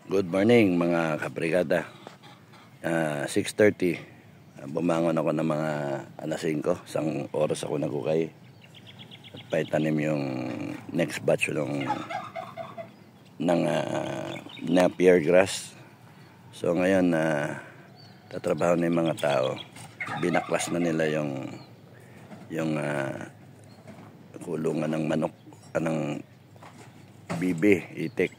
Good morning mga kabrigada. 6:30. Bumangon ako ng mga alas 5. Isang oras ako nagukay. At paitanim yung next batch ng Napier grass. So ngayon tatrabaho na yung mga tao. Binaklas na nila yung kulungan ng manok, ng bibi, itik.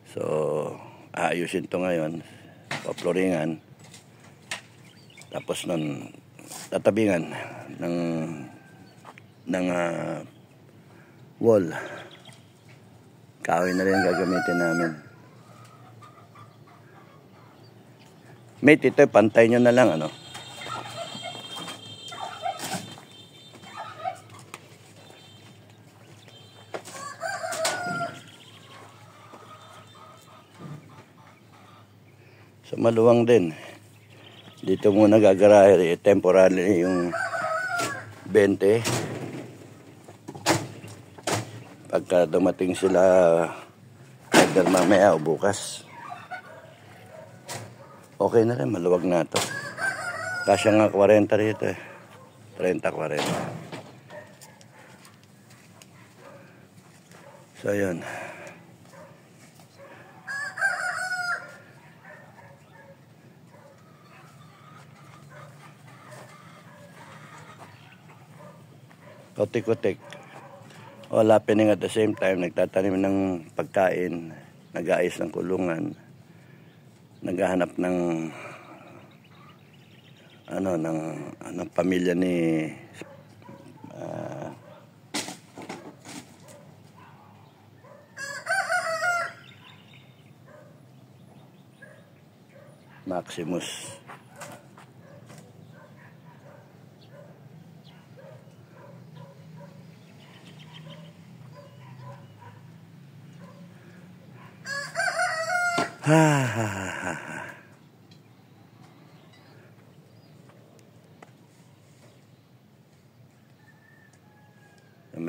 So aayusin to ngayon, paploringan, tapos nun tatabingan ng wall. Kahoy na rin gagamitin namin. Mate, ito pantay nyo na lang ano. So maluwang din. Dito muna gagarahe temporary yung 20. Pagka dumating sila either mamaya o bukas, okay na rin, maluwag na ito. Kasya nga 40 rito eh. 30-40. So yun. Kotik-kotik. All happening at the same time. Nagtatanim ng pagkain, nag-aayos ng kulungan, naghahanap ng pamilya ni Maximus.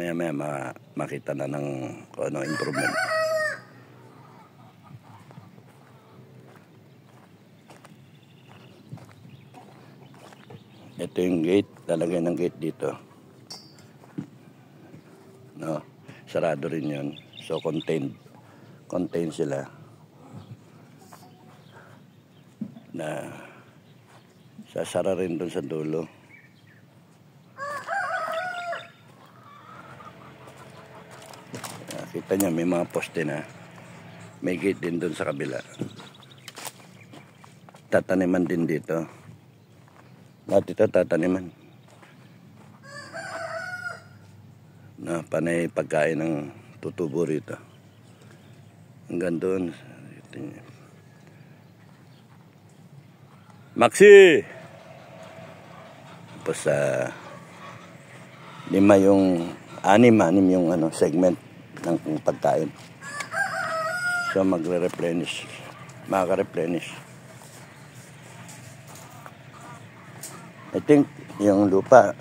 Maya makita na ng kung ano improvement. Ito yung gate, lalagay ng gate dito. No, sarado rin yun. So contained sila. Na sasara rin dun sa dulo. Kita nyo may mga poste na, may gate din dun sa kabila. Tataniman din dito. Lahat ito tataniman na panay pagkain ng tutubo rito hanggang doon. Maxi! Tapos anim yung segment ng pagkain. So magre-replenish, makaka-replenish. I think yung lupa,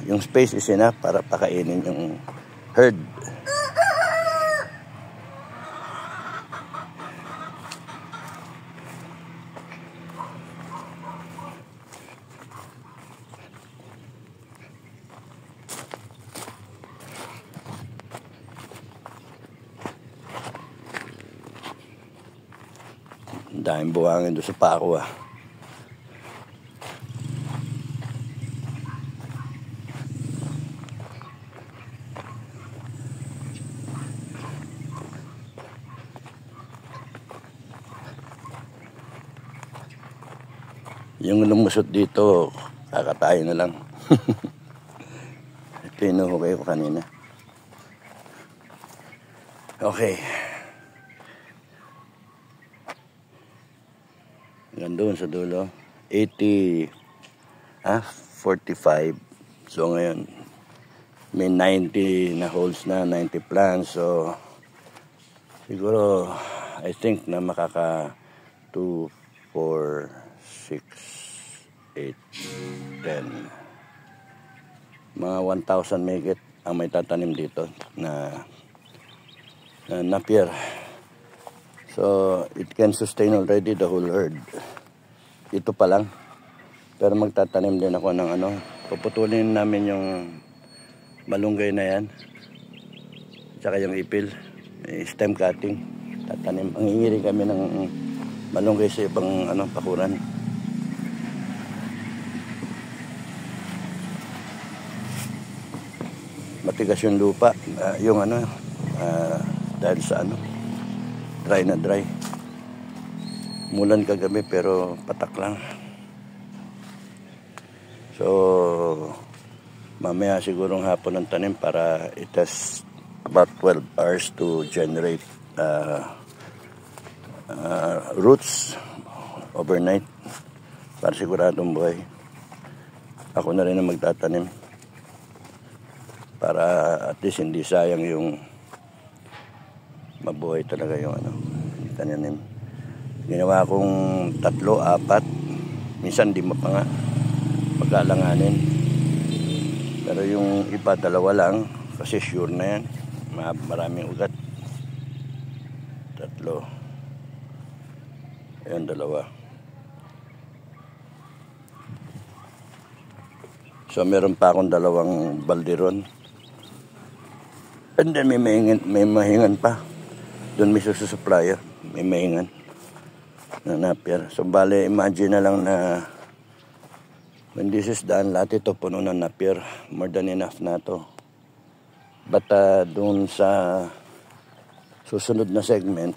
yung space is enough para pakainin yung herd. Ang daming buhangin doon sa pako Yung lumusot dito, kakatayin na lang. Ito inuhukay ko kanina. Okay. Hanggang doon sa dulo. 45. So ngayon, may 90 na holes na, 90 plants. So, siguro, I think na makaka 2, 4, 6, 8, 10. Mga 1,000 megit ang may tatanim dito na Napier So, it can sustain already the whole herd. Ito pa lang. Pero magtatanim din ako ng ano. Puputulin namin yung malunggay na yan. Tsaka yung ipil. Stem cutting. Tatanim. Ang hingi kami ng malunggay sa ibang ano, pakuran. Matigas yung lupa. Yung ano, dahil sa ano, dry na dry. Mulan kagabi pero patak lang. So, mamaya sigurong hapon ng tanim para it has about 12 hours to generate roots overnight para siguradong buhay. Ako na rin ang magtatanim para at least hindi sayang yung mabuhay talaga yung ano, tanim. Ginawa kong 3, 4, minsan di pa nga pagkalanganin. Pero yung iba 2 lang kasi sure na yan. Maraming ugat. 3. Ayun, 2. So meron pa akong 2 balderon. And then may mahingan pa. Doon may sususupply. May mahingan na napier. So bale, imagine na lang na when this is done, lahat ito puno ng napier. More than enough na to. But doon sa susunod na segment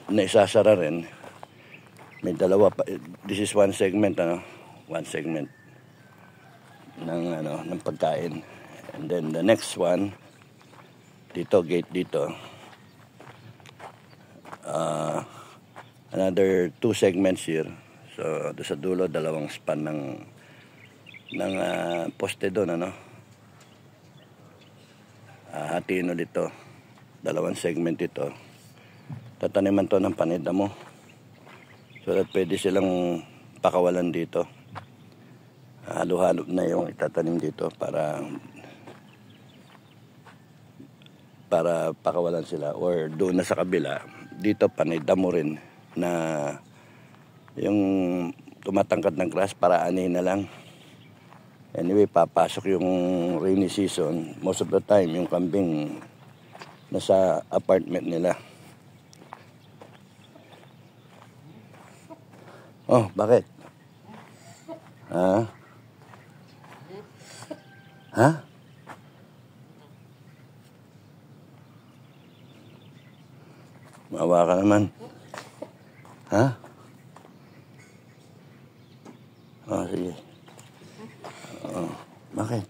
na isasara rin, may 2 pa. This is one segment, ano? One segment ng pagkain. And then the next one, dito, gate dito. Another 2 segments here. So, doon sa dulo, 2 span ng poste doon, ano? Hatiin ulit ito. 2 segment ito. Tataniman to ng panidamo. So that pwede silang pakawalan dito. Halo-halo na yung itatanim dito para pakawalan sila. Or doon na sa kabila, dito panidamo rin na yung tumatangkad ng grass para anihin na lang. Anyway, papasok yung rainy season. Most of the time, yung kambing nasa apartment nila. Oh, bakit? Ha? Ha? Maawa ka naman. Ha? Oh, sige. Oh, bakit?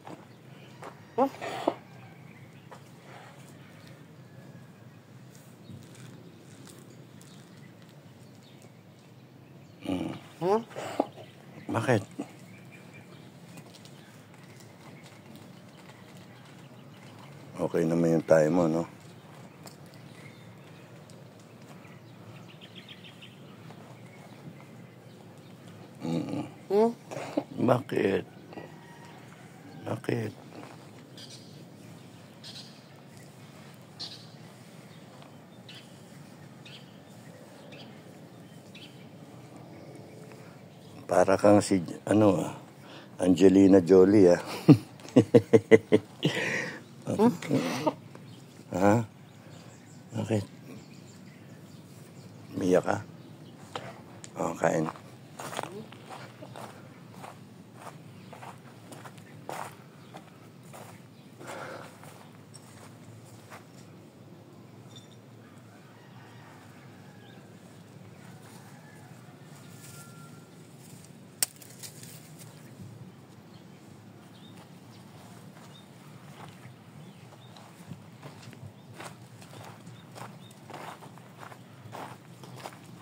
Bakit? Okay naman yung tayo mo, no? Bakit? Bakit? Para kang si, Angelina Jolie, ah. Ha? Bakit? Umiyak ka? O, kain.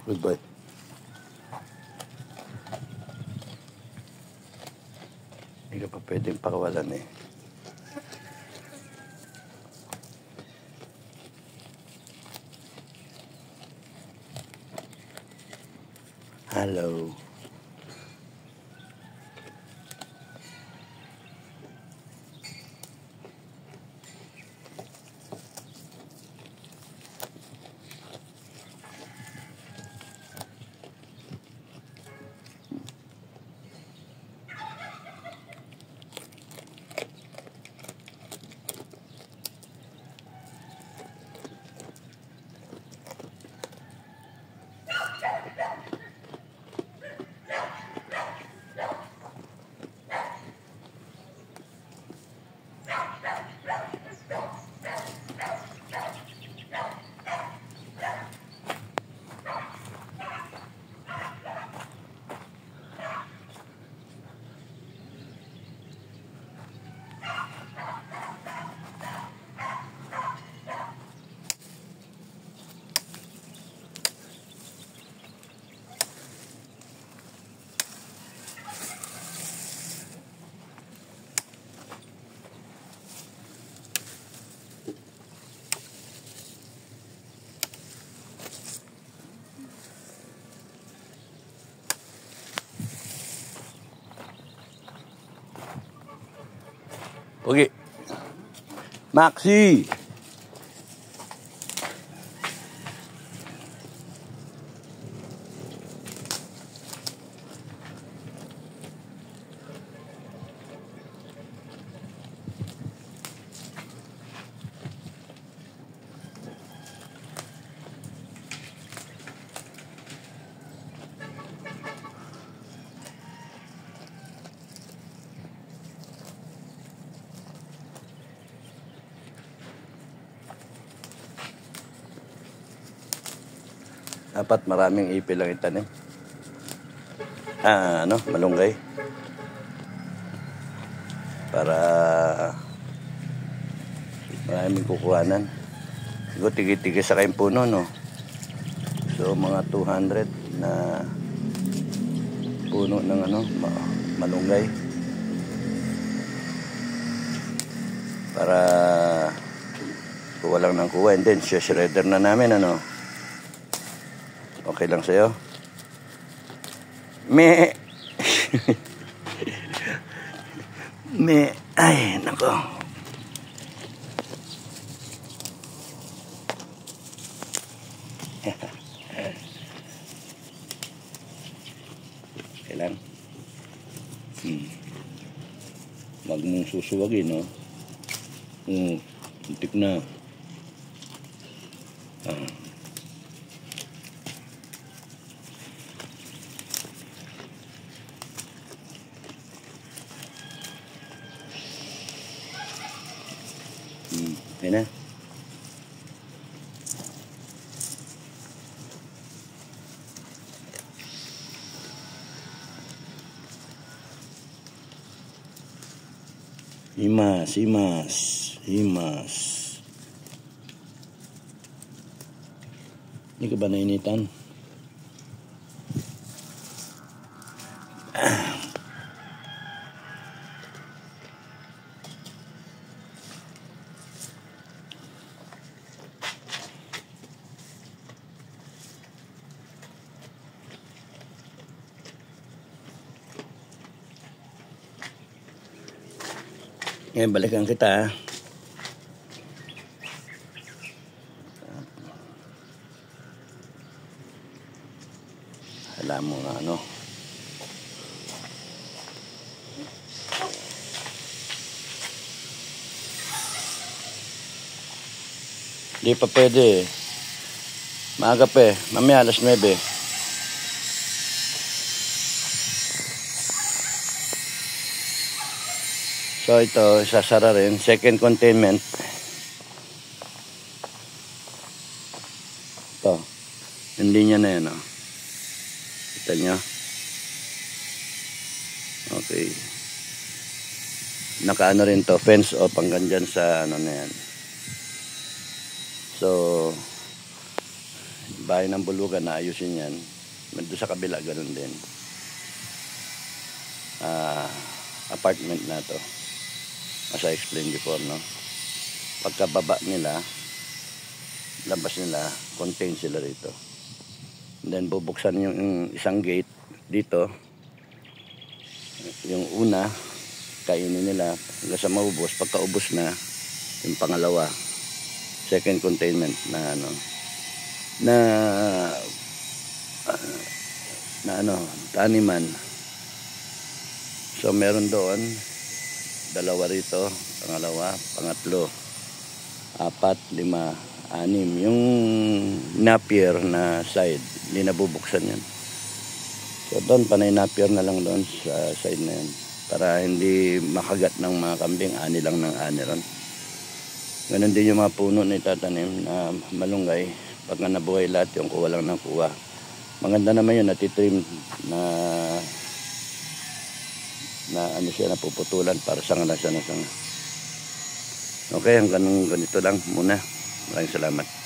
Goodbye. Hindi ka pa pwedeng pakawalan eh. Hello. Maxi! Dapat maraming ipil lang itanim. Malunggay. Para maraming kukuhanan. Siguro tigi-tigi sa kayong puno, no? So, mga 200 na puno ng malunggay. Para kuha lang ng kuha. And then, shredder na namin, Okay lang sa'yo? Me. Me. Ay, nako. Okay lang. Wag mong susuwagin, no? Untik na. Okay na. Himas. Hindi ka ba nainitan? Ngayon, balikan kita. Alam mo na Hindi pa pwede. Maaga pa Mamaya alas 9. So ito, sasara rin. Second containment. Ito. Yung linya na yan, Kita nyo? Okay. Nakaano rin to. Fence off hanggang dyan sa na yan. So, bahay ng bulugan, naayusin yan. Doon sa kabila, ganun din. Apartment na to. As I explained before, Pagkababa nila, labas nila, contain sila rito. And then, bubuksan yung isang gate dito. Yung una, kainin nila hanggang sa maubos. Pagkaubos na, yung pangalawa, second containment na taniman. So, meron doon, 2 rito, pangalawa, pangatlo, 4, 5, 6. Yung napier na side, hindi nabubuksan yan. So doon, panay napier na lang doon sa side na yan. Para hindi makagat ng mga kambing, ani lang ng ani ron. Ganun din yung mga puno na itatanim na malunggay. Pag nga nabuhay lahat, yung kuha lang ng kuha. Maganda naman yun, natitrim na siya napuputulan para sanga na siya na sanga. Okay, hanggang ganito lang muna. Maraming salamat.